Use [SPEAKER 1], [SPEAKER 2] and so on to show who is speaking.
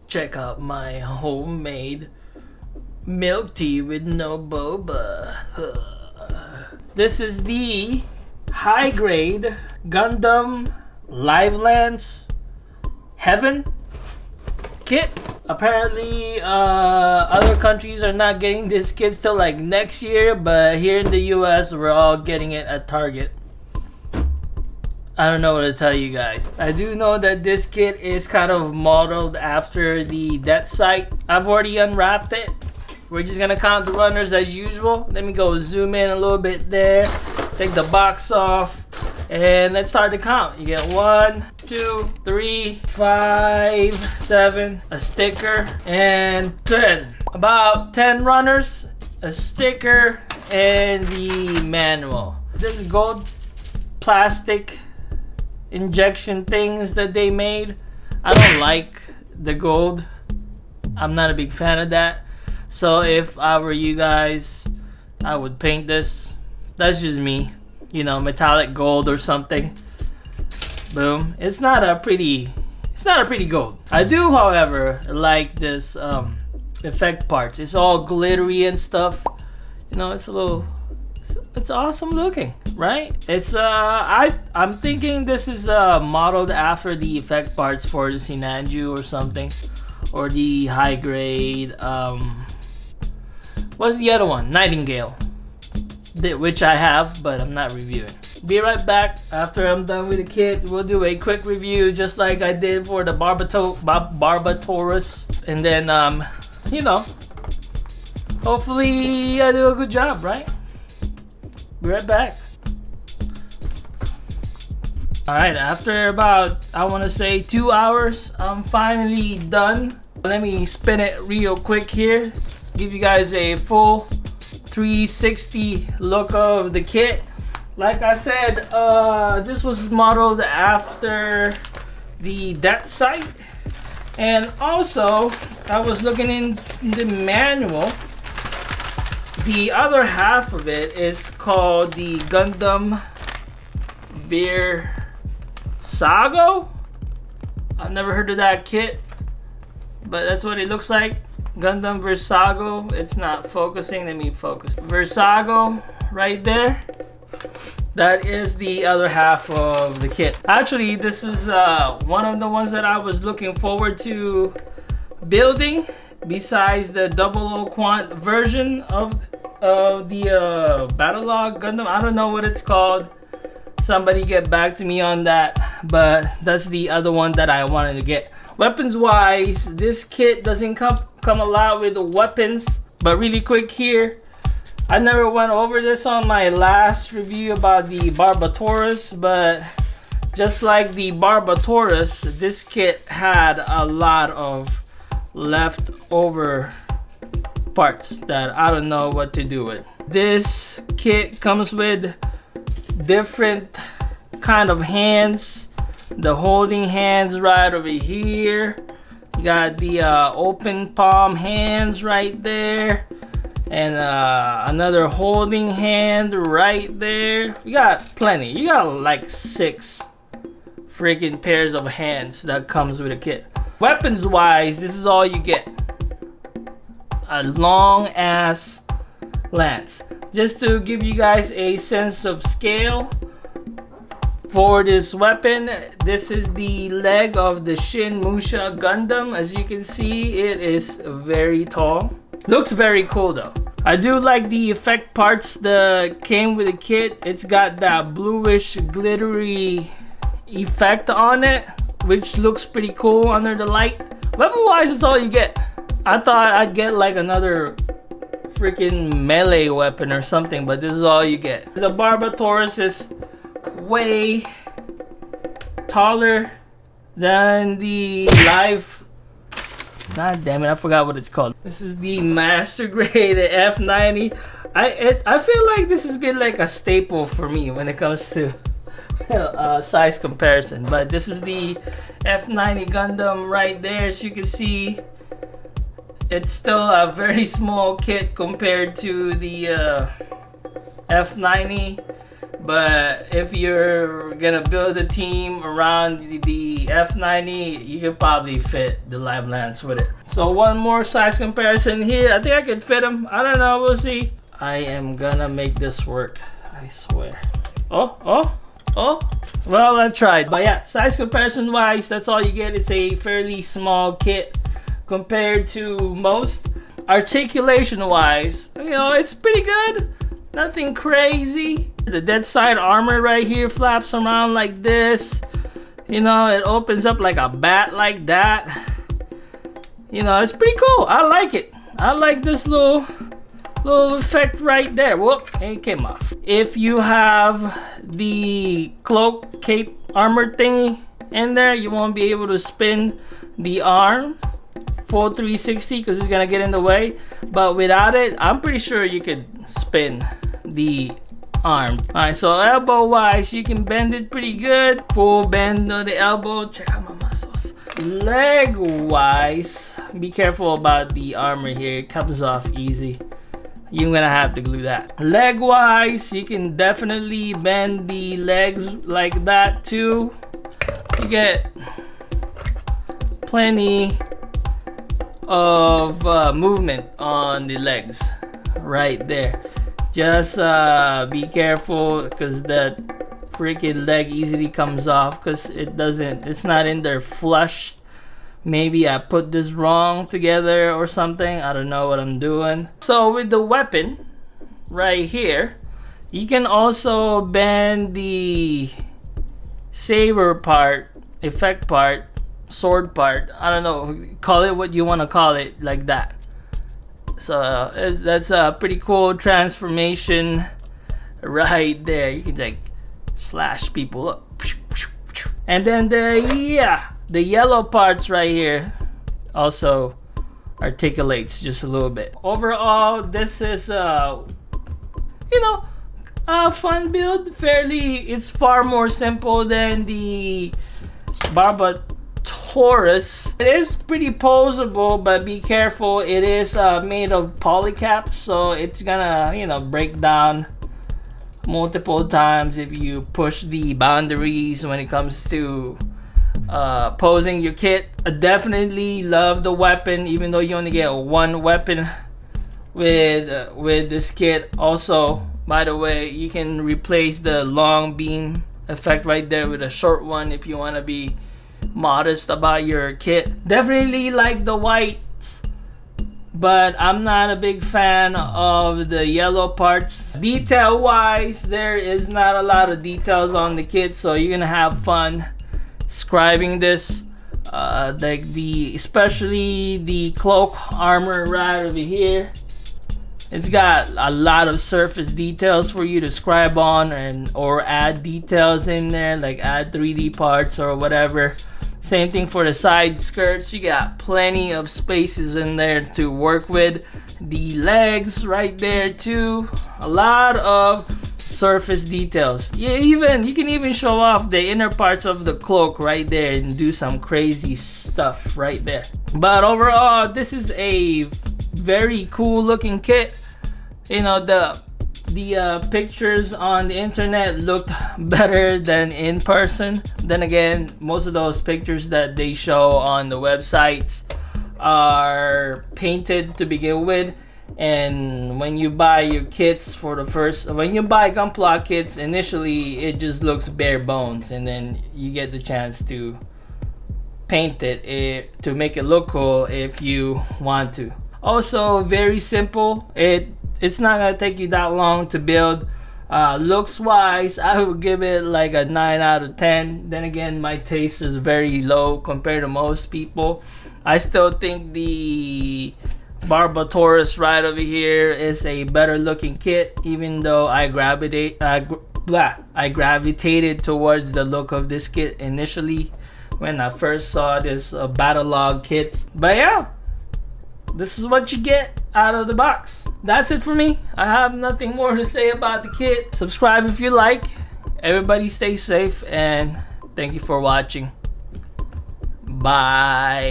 [SPEAKER 1] Check out my homemade milk tea with no boba. This is the high grade Gundam Livelance Heaven kit. Apparently other countries are not getting this kit till like next year, but here in the US we're all getting it at Target. I don't know what to tell you guys. I do know that this kit is kind of modeled after the death sight. I've already unwrapped it. We're just gonna count the runners as usual. Let me go zoom in a little bit there. Take the box off. And let's start the count. You get 1, 2, 3, 5, 7, a sticker, and 10. About 10 runners, a sticker, and the manual. This gold plastic injection things that they made, I don't like the gold. I'm not a big fan of that. So if I were you guys, I would paint this. That's just me. You know, metallic gold or something. Boom. It's not a pretty gold. I do, however, like this effect parts. It's all glittery and stuff. You know, it's awesome looking, right? It's I'm thinking this is modeled after the effect parts for the Sinanju or something, or the high grade what's the other one? Nightingale, which I have, but I'm not reviewing. Be right back after I'm done with the kit. We'll do a quick review just like I did for the Barbatorus, and then you know, hopefully I do a good job, right? Be right back. Alright, after about, I want to say 2 hours, I'm finally done. Let me spin it real quick here. Give you guys a full 360 look of the kit. Like I said, this was modeled after the death sight. And also, I was looking in the manual. The other half of it is called the Gundam Versago. I've never heard of that kit, but that's what it looks like. Gundam Versago. It's not focusing. Let me focus. Versago right there. That is the other half of the kit. Actually, this is one of the ones that I was looking forward to building, besides the 00 Quant version of the Battlelog Gundam. I don't know what it's called. Somebody get back to me on that, but that's the other one that I wanted to get. Weapons wise, this kit doesn't come a lot with the weapons, but really quick here, I never went over this on my last review about the Barbatorus, but just like the Barbatorus, this kit had a lot of leftover parts that I don't know what to do with. This kit comes with different kind of hands. The holding hands right over here. You got the open palm hands right there, and another holding hand right there. You got plenty. You got like 6 freaking pairs of hands that comes with a kit. Weapons wise, this is all you get. A long ass lance. Just to give you guys a sense of scale for this weapon, this is the leg of the Shin Musha Gundam. As you can see, it is very tall. Looks very cool though. I do like the effect parts that came with the kit. It's got that bluish glittery effect on it, which looks pretty cool under the light. Weapon wise, that's all you get. I thought I'd get like another freaking melee weapon or something, but this is all you get. The Barbatorus is way taller than the God damn it, I forgot what it's called. This is the Master Grade F90. I feel like this has been like a staple for me when it comes to size comparison. But this is the F90 Gundam right there. As you can see, it's still a very small kit compared to the F90. But if you're gonna build a team around the F90, you could probably fit the Livelance with it. So one more size comparison here. I think I could fit him. I don't know, we'll see. I am gonna make this work, I swear. Oh. Well, I tried. But yeah, size comparison wise, that's all you get. It's a fairly small kit compared to most. Articulation wise, you know, it's pretty good. Nothing crazy. The dead side armor right here flaps around like this. You know, it opens up like a bat like that. You know, it's pretty cool. I like it. I like this little effect right there. Whoop, it came off. If you have the cloak cape armor thingy in there, you won't be able to spin the arm full 360 because it's gonna get in the way. But without it, I'm pretty sure you could spin the arm. Alright, so elbow wise, you can bend it pretty good. Full bend on the elbow. Check out my muscles. Leg wise, be careful about the armor here. It comes off easy. You're gonna have to glue that. Leg wise, you can definitely bend the legs like that too. You get plenty of movement on the legs right there. Just be careful because that freaking leg easily comes off because it's not in there flush. Maybe I put this wrong together or something. I don't know what I'm doing. So with the weapon right here, you can also bend the saber part, effect part, sword part. I don't know, call it what you want to call it, like that. So that's a pretty cool transformation right there. You can like slash people up. And then the yellow parts right here also articulates just a little bit. Overall, this is you know, a fun build. It's far more simple than the Taurus. It is pretty posable, but be careful. It is made of polycaps, so it's gonna, you know, break down multiple times if you push the boundaries when it comes to posing your kit. I definitely love the weapon, even though you only get one weapon with this kit. Also, by the way, you can replace the long beam effect right there with a short one if you want to be modest about your kit. Definitely like the whites, but I'm not a big fan of the yellow parts. Detail wise, there is not a lot of details on the kit, so you're gonna have fun scribing this. Like especially the cloak armor right over here, it's got a lot of surface details for you to scribe on or add details in there, like add 3D parts or whatever. Same thing for the side skirts. You got plenty of spaces in there to work with. The legs right there too. A lot of surface details. You can even show off the inner parts of the cloak right there and do some crazy stuff right there. But overall, this is a very cool looking kit. You know, the pictures on the internet looked better than in person. Then again, most of those pictures that they show on the websites are painted to begin with, and when you buy your kits when you buy Gunpla kits initially, it just looks bare bones, and then you get the chance to paint it to make it look cool if you want to. Also, very simple. It's not gonna take you that long to build. Looks wise, I would give it like a 9 out of 10. Then again, my taste is very low compared to most people. I still think the Taurus right over here is a better looking kit, even though I gravitated towards the look of this kit initially when I first saw this battle log kit. But yeah, this is what you get out of the box. That's it for me. I have nothing more to say about the kit. Subscribe if you like. Everybody stay safe, and thank you for watching. Bye.